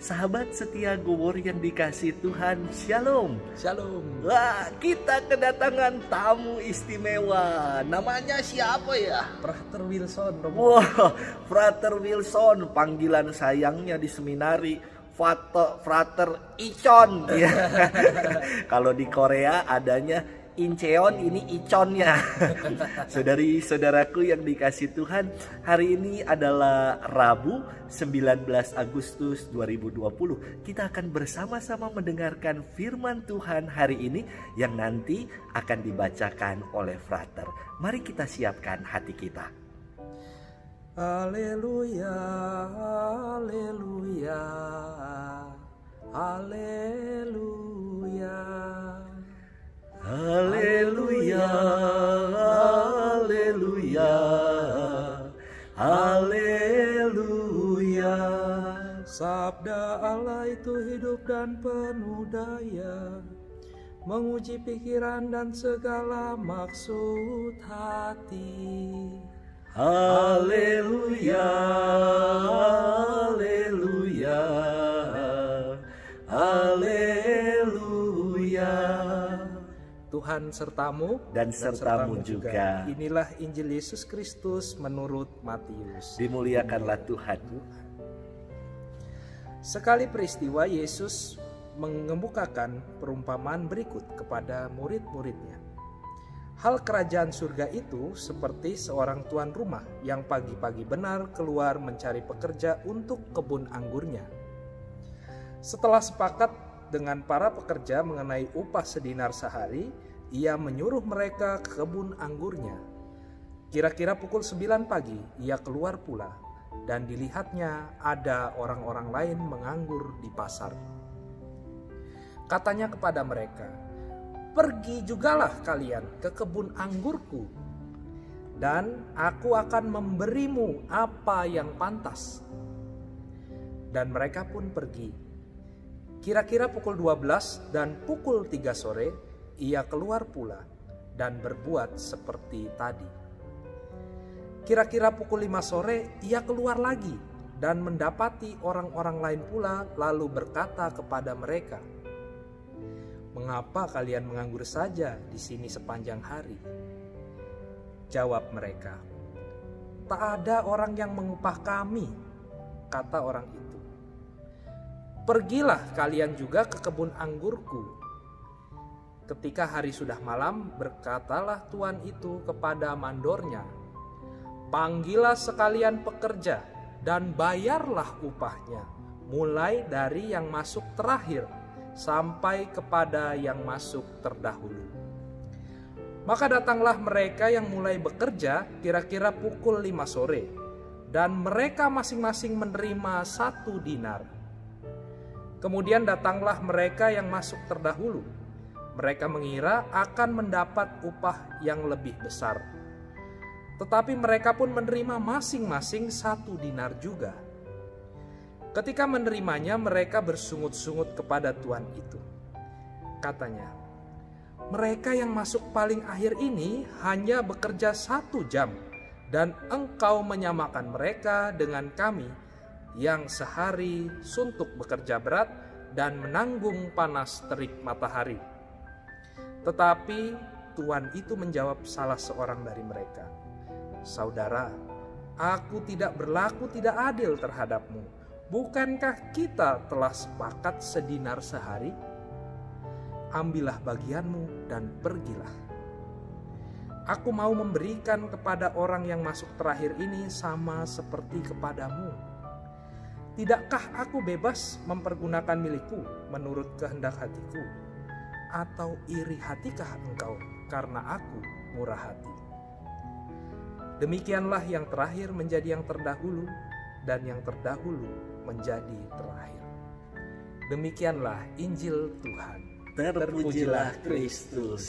Sahabat setia Gowor yang dikasih Tuhan, Shalom. Shalom. Wah, kita kedatangan tamu istimewa. Namanya siapa ya? Frater Wilson. Wah, Frater Wilson. Panggilan sayangnya di seminari Frater Icon. Ya. Kalau di Korea adanya Incheon, ini Iconnya. Saudari-saudaraku yang dikasih Tuhan, hari ini adalah Rabu 19 Agustus 2020. Kita akan bersama-sama mendengarkan firman Tuhan hari ini yang nanti akan dibacakan oleh Frater. Mari kita siapkan hati kita. Haleluya, haleluya, haleluya. Haleluya, haleluya, haleluya. Sabda Allah itu hidup dan penuh daya, menguji pikiran dan segala maksud hati. Haleluya, haleluya, haleluya. Tuhan sertamu dan sertamu juga. Inilah Injil Yesus Kristus menurut Matius. Dimuliakanlah Tuhan. Sekali peristiwa Yesus mengemukakan perumpamaan berikut kepada murid-muridnya. Hal kerajaan surga itu seperti seorang tuan rumah yang pagi-pagi benar keluar mencari pekerja untuk kebun anggurnya. Setelah sepakat dengan para pekerja mengenai upah sedinar sehari, ia menyuruh mereka ke kebun anggurnya. Kira-kira pukul 9 pagi, ia keluar pula, dan dilihatnya ada orang-orang lain menganggur di pasar. Katanya kepada mereka, "Pergi jugalah kalian ke kebun anggurku, dan aku akan memberimu apa yang pantas." Dan mereka pun pergi. Kira-kira pukul 12 dan pukul 3 sore, ia keluar pula dan berbuat seperti tadi. Kira-kira pukul 5 sore, ia keluar lagi dan mendapati orang-orang lain pula, lalu berkata kepada mereka, "Mengapa kalian menganggur saja di sini sepanjang hari?" Jawab mereka, "Tak ada orang yang mengupah kami," kata orang itu. "Pergilah kalian juga ke kebun anggurku." Ketika hari sudah malam, berkatalah tuan itu kepada mandornya, "Panggillah sekalian pekerja dan bayarlah upahnya, mulai dari yang masuk terakhir sampai kepada yang masuk terdahulu." Maka datanglah mereka yang mulai bekerja kira-kira pukul 5 sore, dan mereka masing-masing menerima 1 dinar. Kemudian datanglah mereka yang masuk terdahulu. Mereka mengira akan mendapat upah yang lebih besar. Tetapi mereka pun menerima masing-masing 1 dinar juga. Ketika menerimanya, mereka bersungut-sungut kepada tuan itu. Katanya, "Mereka yang masuk paling akhir ini hanya bekerja 1 jam, dan engkau menyamakan mereka dengan kami yang sehari suntuk bekerja berat dan menanggung panas terik matahari." Tetapi tuan itu menjawab salah seorang dari mereka, "Saudara, aku tidak berlaku tidak adil terhadapmu. Bukankah kita telah sepakat sedinar sehari? Ambillah bagianmu dan pergilah. Aku mau memberikan kepada orang yang masuk terakhir ini sama seperti kepadamu. Tidakkah aku bebas mempergunakan milikku menurut kehendak hatiku? Atau iri hatikah engkau karena aku murah hati?" Demikianlah yang terakhir menjadi yang terdahulu, dan yang terdahulu menjadi terakhir. Demikianlah Injil Tuhan. Terpujilah Kristus.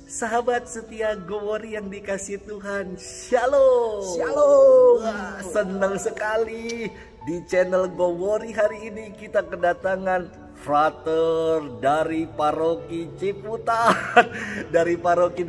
Sahabat setia Gowor yang dikasih Tuhan, Shalom. Shalom. Wah, senang sekali di channel Gowori hari ini kita kedatangan frater dari paroki Ciputat, dari paroki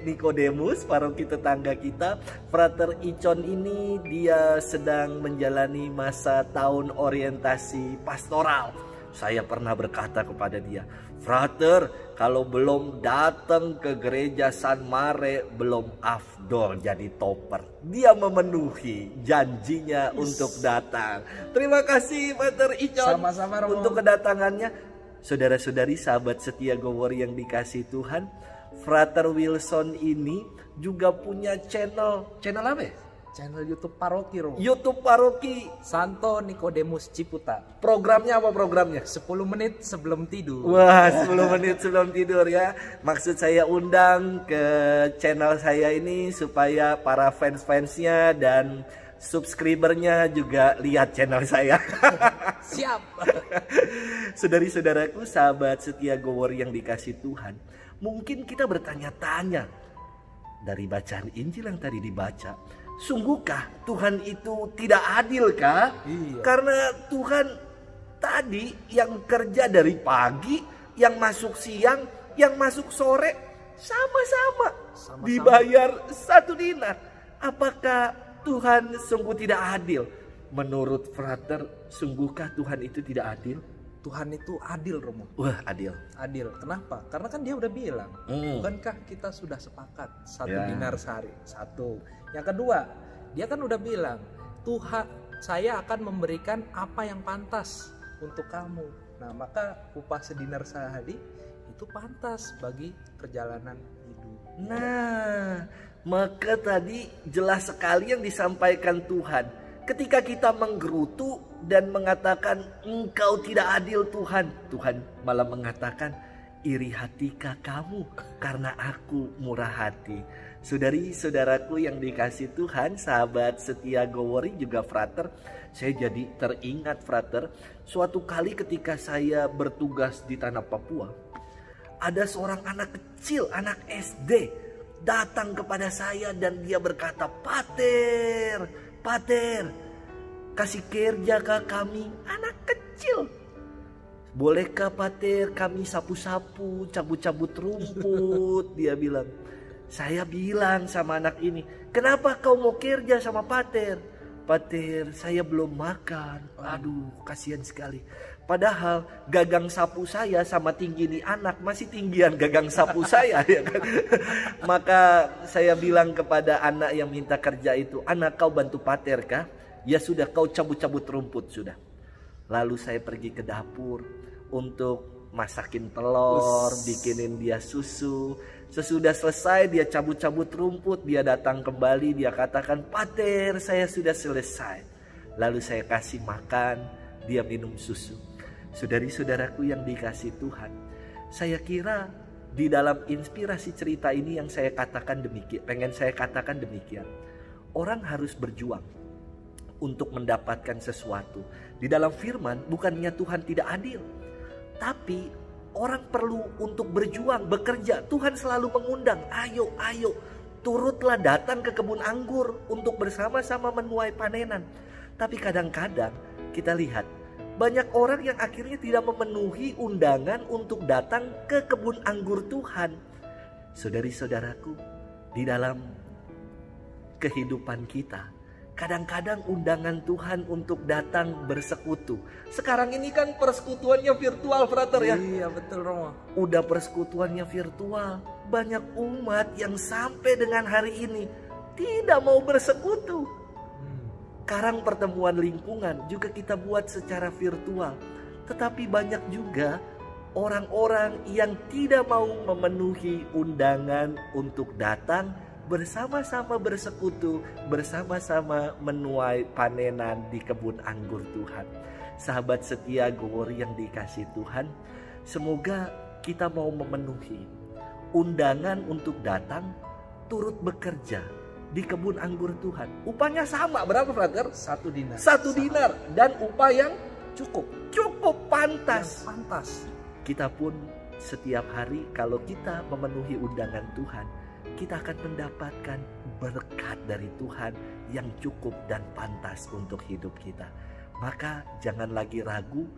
Nikodemus, paroki tetangga kita. Frater Icon ini dia sedang menjalani masa tahun orientasi pastoral. Saya pernah berkata kepada dia, "Frater, kalau belum datang ke gereja San Mare belum afdol jadi topper." Dia memenuhi janjinya untuk datang. Terima kasih Frater Icon. Sama-sama, Romo. Untuk kedatangannya. Saudara-saudari sahabat setia Gowor yang dikasih Tuhan, Frater Wilson ini juga punya channel apa ya? Channel YouTube paroki, Romo. YouTube paroki. Santo Nikodemus Ciputat. Programnya apa programnya? 10 menit sebelum tidur. Wah, 10 menit sebelum tidur ya. Maksud saya undang ke channel saya ini supaya para fans-fansnya dan subscribernya juga lihat channel saya. Siap. Saudari-saudaraku, sahabat setia Gowor yang dikasih Tuhan, mungkin kita bertanya-tanya dari bacaan Injil yang tadi dibaca, sungguhkah Tuhan itu tidak adil kah? Iya. Karena Tuhan tadi yang kerja dari pagi, yang masuk siang, yang masuk sore, sama-sama dibayar 1 dinar. Apakah Tuhan sungguh tidak adil? Menurut Frater, sungguhkah Tuhan itu tidak adil? Tuhan itu adil, Romo. Wah, adil. Adil. Kenapa? Karena kan dia udah bilang, bukankah kita sudah sepakat 1 dinar sehari? 1. Yang kedua, dia kan udah bilang, Tuhan, saya akan memberikan apa yang pantas untuk kamu. Nah, maka upah sedinar sehari itu pantas bagi perjalanan hidup. Nah, maka tadi jelas sekali yang disampaikan Tuhan. Ketika kita menggerutu dan mengatakan engkau tidak adil Tuhan, Tuhan malah mengatakan iri hatikah kamu karena aku murah hati. Saudari-saudaraku yang dikasih Tuhan, sahabat setia Gowori juga Frater, saya jadi teringat Frater, suatu kali ketika saya bertugas di tanah Papua, ada seorang anak kecil, anak SD, datang kepada saya dan dia berkata, Pater, kasih kerja ke kami, anak kecil. Bolehkah Pater kami sapu-sapu, cabut-cabut rumput? Dia bilang. Saya bilang sama anak ini, kenapa kau mau kerja sama Pater? Pater, saya belum makan. Aduh, kasihan sekali. Padahal gagang sapu saya sama tinggi nih anak masih tinggian gagang sapu saya, ya kan? Maka saya bilang kepada anak yang minta kerja itu, anak kau bantu Pater kah? Ya sudah, kau cabut-cabut rumput sudah. Lalu saya pergi ke dapur untuk masakin telur, bikinin dia susu. Sesudah selesai dia cabut-cabut rumput, dia datang kembali, dia katakan, Pater, saya sudah selesai. Lalu saya kasih makan, dia minum susu. Saudari-saudaraku yang dikasih Tuhan, saya kira di dalam inspirasi cerita ini yang saya katakan demikian, pengen saya katakan demikian. Orang harus berjuang untuk mendapatkan sesuatu. Di dalam firman bukannya Tuhan tidak adil, tapi orang perlu untuk berjuang, bekerja. Tuhan selalu mengundang, ayo, turutlah datang ke kebun anggur untuk bersama-sama menuai panenan. Tapi kadang-kadang kita lihat, banyak orang yang akhirnya tidak memenuhi undangan untuk datang ke kebun anggur Tuhan. Saudari-saudaraku, di dalam kehidupan kita, kadang-kadang undangan Tuhan untuk datang bersekutu. Sekarang ini kan persekutuannya virtual, Frater ya. Iya betul, Romo. Udah persekutuannya virtual. Banyak umat yang sampai dengan hari ini tidak mau bersekutu. Karang pertemuan lingkungan juga kita buat secara virtual. Tetapi banyak juga orang-orang yang tidak mau memenuhi undangan untuk datang bersama-sama bersekutu, bersama-sama menuai panenan di kebun anggur Tuhan. Sahabat setia Gowori yang dikasih Tuhan, semoga kita mau memenuhi undangan untuk datang turut bekerja di kebun anggur Tuhan. Upahnya sama, berapa Frater? 1 dinar. 1 dinar dan upah yang cukup pantas. Yang pantas. Kita pun setiap hari kalau kita memenuhi undangan Tuhan, kita akan mendapatkan berkat dari Tuhan yang cukup dan pantas untuk hidup kita. Maka jangan lagi ragu,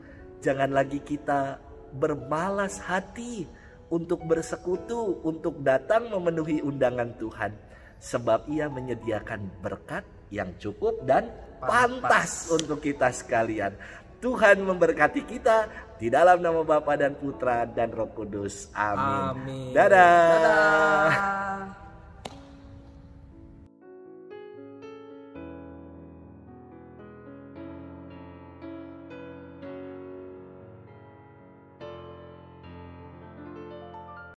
Jangan lagi kita bermalas hati untuk bersekutu, untuk datang memenuhi undangan Tuhan. Sebab Ia menyediakan berkat yang cukup dan pantas untuk kita sekalian. Tuhan memberkati kita di dalam nama Bapa dan Putra dan Roh Kudus. Amin. Amin. Dadah. Dadah.